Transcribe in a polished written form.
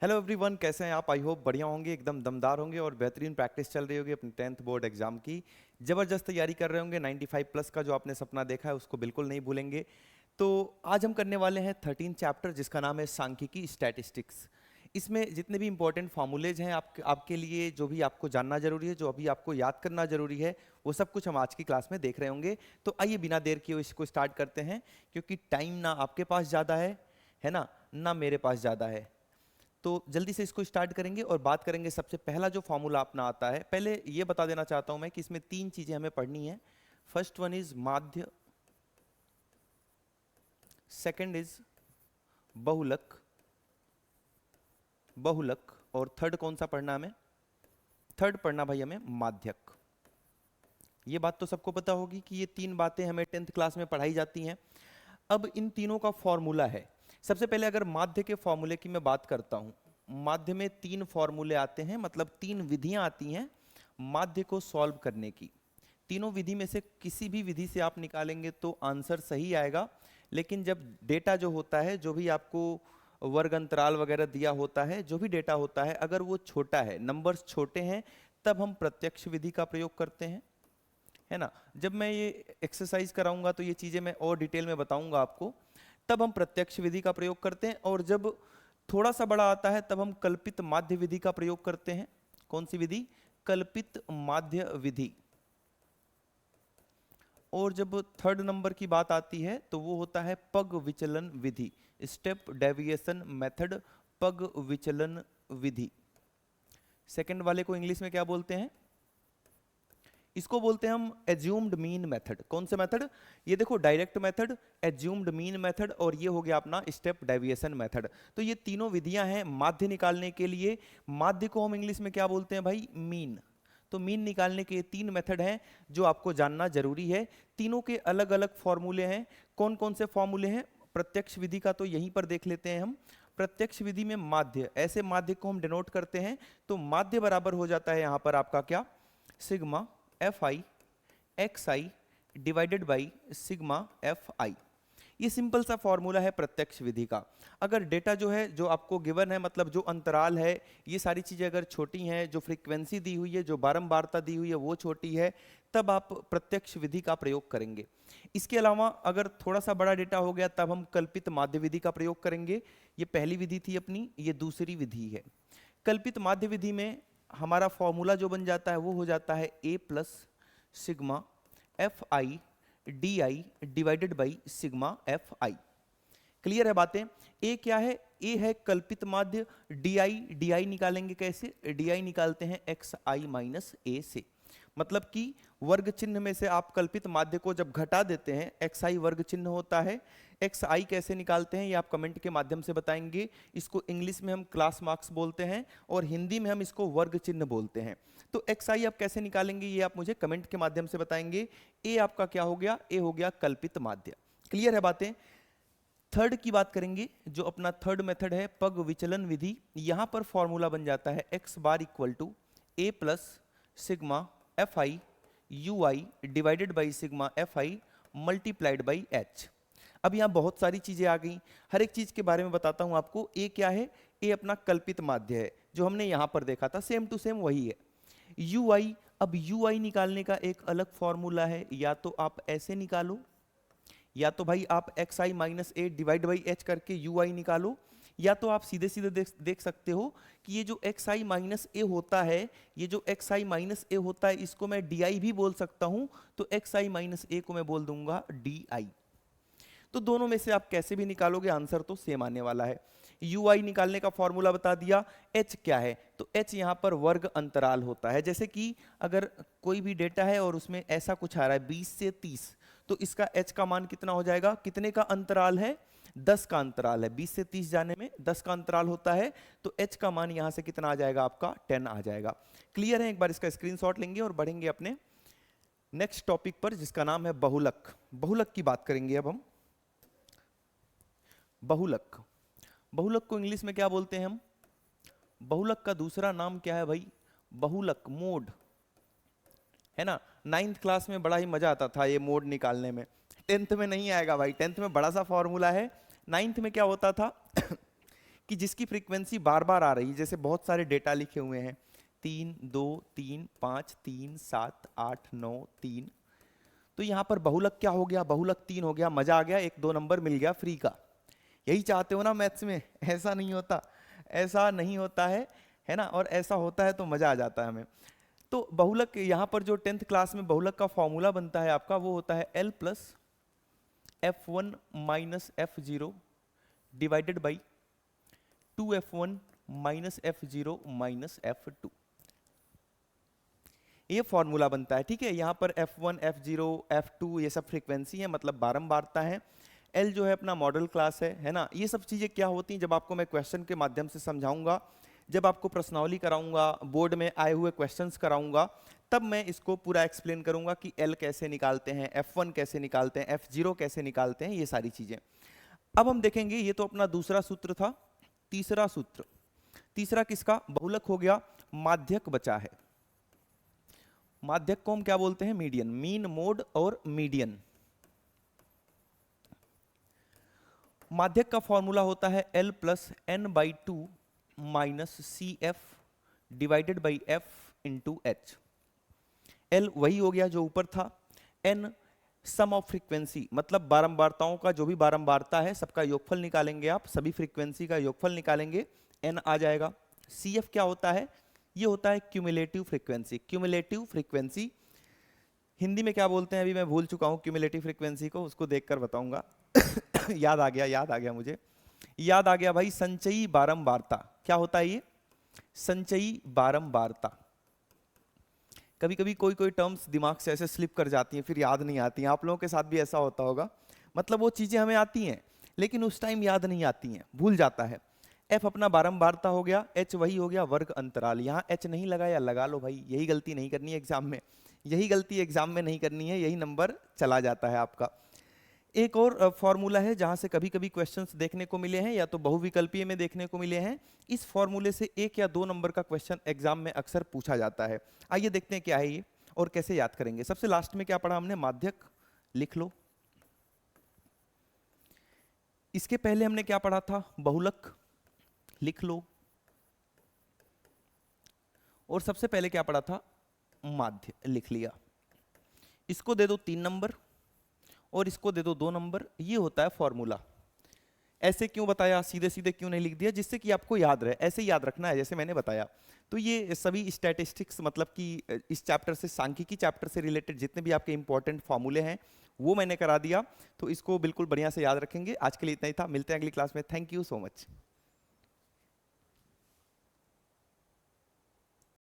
Hello everyone, कैसे हैं आप? आई होप बढ़िया होंगे, एकदम दमदार होंगे और बेहतरीन प्रैक्टिस चल रही होगी अपनी 10th बोर्ड एग्जाम की। ज़बरदस्त तैयारी कर रहे होंगे। 95 प्लस का जो आपने सपना देखा है उसको बिल्कुल नहीं भूलेंगे। तो आज हम करने वाले हैं 13 चैप्टर जिसका नाम है सांख्यिकी स्टैटिस्टिक्स। इसमें जितने भी इंपॉर्टेंट फॉर्मूलेज हैं आपके लिए, जो भी आपको जानना जरूरी है, जो अभी आपको याद करना जरूरी है, वो सब कुछ हम आज की क्लास में देख रहे होंगे। तो आइए बिना देर किए इसको स्टार्ट करते हैं, क्योंकि टाइम ना आपके पास ज़्यादा है ना मेरे पास ज़्यादा है। तो जल्दी से इसको स्टार्ट करेंगे और बात करेंगे। सबसे पहला जो फॉर्मूला अपना आता है, पहले ये बता देना चाहता हूं मैं कि इसमें तीन चीजें हमें पढ़नी है। फर्स्ट वन इज माध्य, सेकंड इज बहुलक, बहुलक, और थर्ड कौन सा पढ़ना हमें? थर्ड पढ़ना भाई हमें माध्यक। ये बात तो सबको पता होगी कि ये तीन बातें हमें 10th क्लास में पढ़ाई जाती हैं। अब इन तीनों का फॉर्मूला है। सबसे पहले अगर माध्य के फॉर्मूले की मैं बात करता हूं, माध्य में तीन फॉर्मूले आते हैं, मतलब तीन विधियां आती हैं माध्य को सॉल्व करने की। तीनों विधि में से किसी भी विधि से आप निकालेंगे तो आंसर सही आएगा। लेकिन जब डेटा जो होता है, जो भी आपको वर्ग अंतराल वगैरह दिया होता है, जो भी डेटा होता है, अगर वो छोटा है, नंबर्स छोटे हैं, तब हम प्रत्यक्ष विधि का प्रयोग करते हैं, है ना। जब मैं ये एक्सरसाइज कराऊंगा तो ये चीजें मैं और डिटेल में बताऊंगा आपको। तब हम प्रत्यक्ष विधि का प्रयोग करते हैं, और जब थोड़ा सा बड़ा आता है तब हम कल्पित माध्य विधि का प्रयोग करते हैं। कौन सी विधि? कल्पित माध्य विधि। और जब थर्ड नंबर की बात आती है तो वो होता है पग विचलन विधि, स्टेप डेविएशन मेथड, पग विचलन विधि। सेकंड वाले को इंग्लिश में क्या बोलते हैं? इसको बोलते हैं हम एज्यूम्ड मीन मेथड। कौन से मेथड? ये देखो, direct method, assumed mean method, और ये हो गया अपना स्टेप डेविएशन मेथड। तो ये तीनों विधियां हैं माध्य निकालने के लिए। माध्य को हम इंग्लिश में क्या बोलते हैं भाई? मीन। तो मीन निकालने के ये तीन मेथड हैं जो आपको जानना जरूरी है। तीनों के अलग अलग फॉर्मूले हैं। कौन कौन से फॉर्मूले हैं? प्रत्यक्ष विधि का तो यहीं पर देख लेते हैं हम। प्रत्यक्ष विधि में माध्य, ऐसे माध्य को हम डिनोट करते हैं। तो माध्य बराबर हो जाता है यहां पर आपका क्या? Sigma F I x I divided by sigma F आई। ये सिंपल सा फॉर्मूला है प्रत्यक्ष विधि का। अगर डेटा जो है, जो आपको गिवन है, मतलब जो अंतराल है, ये सारी चीजें अगर छोटी हैं, जो फ्रीक्वेंसी दी हुई है, जो बारंबारता दी हुई है वो छोटी है, तब आप प्रत्यक्ष विधि का प्रयोग करेंगे। इसके अलावा अगर थोड़ा सा बड़ा डेटा हो गया तब हम कल्पित माध्य विधि का प्रयोग करेंगे। ये पहली विधि थी अपनी, ये दूसरी विधि है। कल्पित माध्य विधि में हमारा फॉर्मूला जो बन जाता है वो हो जाता है A plus sigma F I D I divided by sigma F I. Clear है बातें? ए क्या है? ए है कल्पित माध्य। डी आई निकालेंगे कैसे? डी आई निकालते हैं एक्स आई माइनस ए से। मतलब कि वर्ग चिन्ह में से आप कल्पित माध्य को जब घटा देते हैं, एक्स आई वर्ग चिन्ह होता है। एक्स आई कैसे निकालते हैं ये आप कमेंट के माध्यम से बताएंगे। इसको इंग्लिश में हम क्लास मार्क्स बोलते हैं और हिंदी में हम इसको वर्ग चिन्ह बोलते हैं। तो एक्स आई आप कैसे निकालेंगे ये आप मुझे कमेंट के माध्यम से बताएंगे। ए आपका क्या हो गया? ए हो गया कल्पित माध्य। क्लियर है बातें? थर्ड की बात करेंगे, जो अपना थर्ड मेथड है पग विचलन विधि। यहां पर फॉर्मूला बन जाता है X bar equal to A plus sigma F I U I divided by sigma F I multiplied by H. अब यहाँ बहुत सारी चीजें आ गई, हर एक चीज के बारे में बताता हूं आपको। ए क्या है? ए अपना कल्पित माध्य है, जो हमने यहां पर देखा था, सेम टू सेम वही है। यू आई, अब यू आई निकालने का एक अलग फॉर्मूला है। या तो आप ऐसे निकालो, या तो भाई आप x I minus A divide by H करके यू आई निकालो, या तो आप सीधे सीधे देख सकते हो कि ये जो एक्स आई माइनस ए होता है, ये जो एक्स आई माइनस ए होता है, इसको मैं डी आई भी बोल सकता हूं। तो एक्स आई माइनस ए को मैं बोल दूंगा डी आई। तो दोनों में से आप कैसे भी निकालोगे आंसर तो सेम आने वाला है। यू आई निकालने का फॉर्मूला बता दिया। एच क्या है? तो एच यहां पर वर्ग अंतराल होता है। जैसे कि अगर कोई भी डेटा है और उसमें ऐसा कुछ आ रहा है 20 से 30, तो इसका एच का मान कितना हो जाएगा? कितने का अंतराल है? 10 का अंतराल है। 20 से 30 जाने में 10 का अंतराल होता है। तो एच का मान यहां से कितना आ जाएगा? आपका 10 आ जाएगा। क्लियर है? एक बार इसका स्क्रीनशॉट लेंगे और बढ़ेंगे अपने नेक्स्ट टॉपिक पर, जिसका नाम है बहुलक। बहुलक की बात करेंगे अब हम। बहुलक, बहुलक को इंग्लिश में क्या बोलते हैं हम? बहुलक का दूसरा नाम क्या है भाई? बहुलक मोड, है ना। 9th क्लास में बड़ा ही मजा आता था ये मोड निकालने में। 10th में नहीं आएगा भाई, 10th में बड़ा सा फॉर्मूला है। 9th में क्या होता था कि जिसकी फ्रीक्वेंसी बार बार आ रही है, जैसे बहुत सारे डेटा लिखे हुए हैं 3 2 3 5 3 7 8 9 3, तो यहाँ पर बहुलक क्या हो गया, बहुलक 3 हो गया, मजा आ गया, 1-2 नंबर मिल गया फ्री का। यही चाहते हो ना मैथ्स में? ऐसा नहीं होता, ऐसा नहीं होता है ना, और ऐसा होता है तो मजा आ जाता है हमें। तो बहुलक यहाँ पर जो 10th क्लास में बहुलक का फॉर्मूला बनता है आपका, वो होता है L plus F1 minus F0 divided by 2F1 minus F0 minus F2, ये फॉर्मूला बनता है। ठीक है, यहाँ पर F1 F0 F2 ये सब फ्रीक्वेंसी है, मतलब बारंबारता है। L जो है अपना मॉडल क्लास है ना। ये सब चीज़ें क्या होती हैं, जब आपको मैं क्वेश्चन के माध्यम से समझाऊंगा, जब आपको प्रश्नावली कराऊंगा, बोर्ड में आए हुए क्वेश्चंस कराऊंगा, तब मैं इसको पूरा एक्सप्लेन करूंगा कि L कैसे निकालते हैं, F1 कैसे निकालते हैं, F0 कैसे निकालते हैं, ये सारी चीज़ें। अब हम देखेंगे, ये तो अपना दूसरा सूत्र था। तीसरा सूत्र, तीसरा किसका? बहुलक हो गया, माध्यक बचा है। माध्यक को हम क्या बोलते हैं? मीडियन, मीन, मोड और मीडियन। माध्यक का फॉर्मूला होता है L plus n/2 minus CF divided by F into H। L वही हो गया जो ऊपर था, n सम ऑफ फ्रीक्वेंसी, मतलब बारंबारताओं का जो भी बारंबारता है सबका योगफल निकालेंगे आप, सभी फ्रीक्वेंसी का योगफल निकालेंगे, n आ जाएगा। CF क्या होता है? ये होता है cumulative frequency. Cumulative frequency Hindi में क्या बोलते हैं अभी मैं भूल चुका हूँ, क्यूमुलेटिव फ्रीक्वेंसी को, उसको देखकर बताऊंगा। याद आ गया मुझे, याद आ गया भाई, संचयी बारंबारता। क्या होता है ये? संचयी बारंबारता। कभी कभी कोई टर्म्स दिमाग से ऐसे स्लिप कर जाती हैं, फिर याद नहीं आती हैं। आप लोगों के साथ भी ऐसा होता होगा, मतलब वो चीजें हमें आती हैं लेकिन उस टाइम याद नहीं आती हैं, भूल जाता है। F अपना बारंबारता हो गया, H वही हो गया वर्ग अंतराल। यहाँ H नहीं लगाया, लगा लो भाई, यही गलती नहीं करनी है एग्जाम में, यही गलती एग्जाम में नहीं करनी है, यही नंबर चला जाता है आपका। एक और फॉर्मूला है जहां से कभी कभी क्वेश्चंस देखने को मिले हैं, या तो बहुविकल्पीय में देखने को मिले हैं। इस फॉर्मूले से 1 या 2 नंबर का क्वेश्चन एग्जाम में अक्सर पूछा जाता है। आइए देखते हैं क्या है ये और कैसे याद करेंगे। सबसे लास्ट में क्या पढ़ा हमने? माध्यक लिख लो। इसके पहले हमने क्या पढ़ा था? बहुलक लिख लो। और सबसे पहले क्या पढ़ा था? माध्य, लिख लिया। इसको दे दो 3 नंबर और इसको दे दो 2 नंबर, ये होता है फॉर्मूला। ऐसे क्यों बताया, सीधे सीधे क्यों नहीं लिख दिया? जिससे कि आपको याद रहे, ऐसे याद रखना है जैसे मैंने बताया। तो ये सभी स्टैटिस्टिक्स, मतलब कि इस चैप्टर से, सांख्यिकी चैप्टर से रिलेटेड जितने भी आपके इंपॉर्टेंट फॉर्मूले हैं वो मैंने करा दिया, तो इसको बिल्कुल बढ़िया से याद रखेंगे। आज के लिए इतना ही था, मिलते हैं अगली क्लास में। Thank you so much.